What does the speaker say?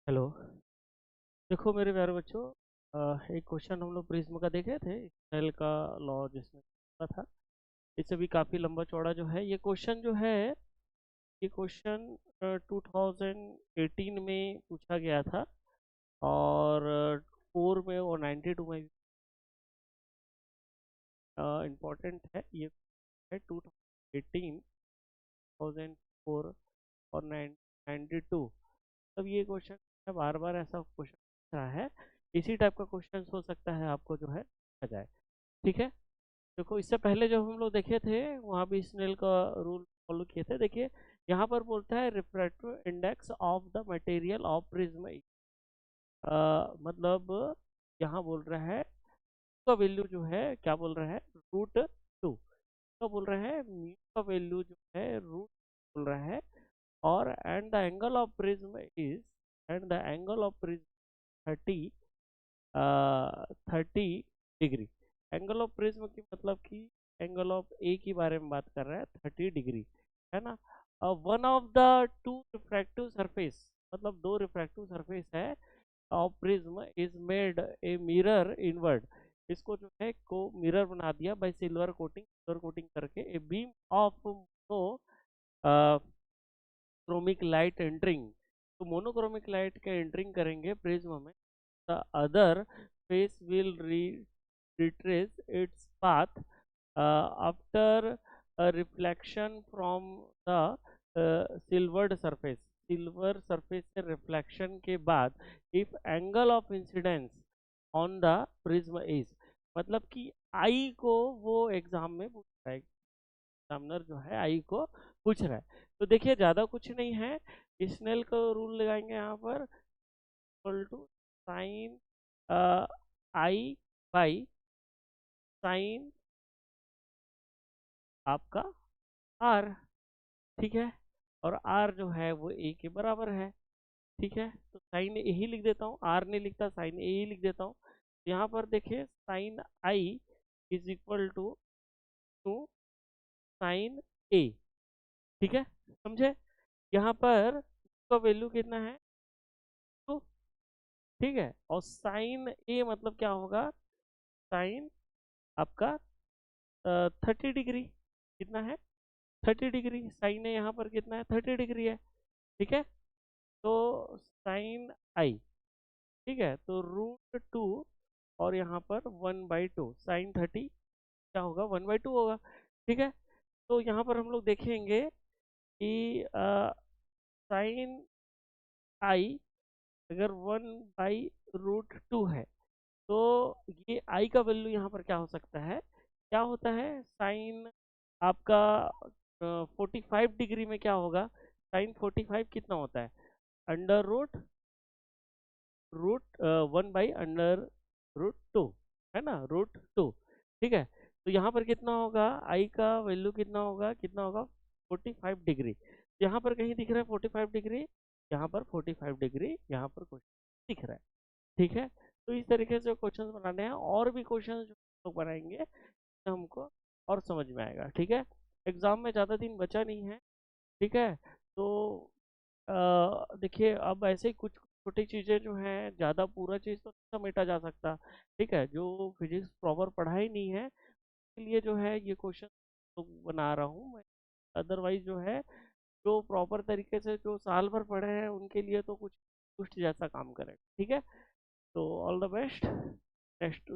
Hello. देखो मेरे प्यारे बच्चों, एक क्वेश्चन हम लोग प्रिज्म का देखे थे, स्नेल का लॉ जिसमें होता था। इससे भी काफ़ी लंबा चौड़ा जो है ये क्वेश्चन जो है, ये क्वेश्चन 2018 में पूछा गया था। और 4 में और 92 में इम्पोर्टेंट है ये है। 2018, 2004 और 92। तब ये क्वेश्चन बार बार ऐसा क्वेश्चन पूछ रहा है। इसी टाइप का क्वेश्चन हो सकता है आपको जो है आ जाए। ठीक है। देखो इससे पहले जब हम लोग देखे थे वहाँ भी स्नेल का रूल फॉलो किए थे। देखिए यहाँ पर बोलता है refractive index of the material of prism. मतलब यहाँ बोल रहा है का वैल्यू जो है क्या बोल रहा है, √2 का बोल रहा है। म्यू का वैल्यू जो है रूट बोल रहा है। और and the angle of prism is, and the angle of prism 30 30 degree. Angle of prism की मतलब कि एंगल ऑफ ए के बारे में बात कर रहा है, 30 डिग्री, है ना। One of the two refractive surface, मतलब दो रिफ्रैक्टिव सरफेस है of prism is made a mirror inward. इसको जो है को मिरर बना दिया बाय सिल्वर कोटिंग करके a beam of monochromatic light entering. तो मोनोक्रोमिक लाइट के एंटरिंग करेंगे प्रिज्म में, the other face will retrace its path after a reflection from the silvered surface। Silver surface से reflection के बाद if angle of incidence on the prism is, मतलब कि आई को वो एग्जाम में पूछ रहा है, एग्जामिनर जो है आई को पूछ रहा है। तो देखिए ज्यादा कुछ नहीं है, स्नेल का रूल लगाएंगे यहाँ पर, equal to sine I by sine आपका आर। ठीक है। और आर जो है वो ए के बराबर है। ठीक है, तो साइन ए ही लिख देता हूँ, आर नहीं लिखता, साइन ए ही लिख देता हूँ। यहाँ पर देखिए sine I is equal to two sine A. ठीक है, समझे। यहाँ पर का वैल्यू कितना है, तो ठीक है। और साइन ए मतलब क्या होगा, साइन आपका 30 डिग्री। कितना है, 30 डिग्री। साइन ए यहाँ पर कितना है, 30 डिग्री है। ठीक है, तो साइन आई, ठीक है, तो √2 और यहाँ पर 1/2, साइन 30 क्या होगा, 1/2 होगा। ठीक है, तो यहाँ पर हम लोग देखेंगे कि साइन आई अगर 1/√2 है, तो ये आई का वैल्यू यहाँ पर क्या हो सकता है, क्या होता है साइन आपका 45 डिग्री में क्या होगा, साइन 45 कितना होता है, अंडर रूट रूट 1/√2, है ना, √2। ठीक है, तो यहाँ पर कितना होगा, आई का वैल्यू कितना होगा, कितना होगा 45 डिग्री। यहाँ पर कहीं दिख रहा है 45 डिग्री, यहाँ पर 45 डिग्री, यहाँ पर क्वेश्चन दिख रहा है। ठीक है, तो इस तरीके से क्वेश्चन बनाने हैं, और भी क्वेश्चन जो लोग बनाएंगे तो हमको और समझ में आएगा। ठीक है, एग्जाम में ज़्यादा दिन बचा नहीं है। ठीक है, तो देखिए अब ऐसे ही कुछ छोटी चीज़ें जो हैं, ज़्यादा पूरा चीज़ तो नहीं समेटा जा सकता। ठीक है, जो फिजिक्स प्रॉपर पढ़ा ही नहीं है इसके लिए जो है ये क्वेश्चन तो बना रहा हूँ मैं। अदरवाइज जो है, जो प्रॉपर तरीके से जो साल भर पढ़े हैं उनके लिए तो कुछ कुछ जैसा काम करें। ठीक है, तो ऑल द बेस्ट नेक्स्ट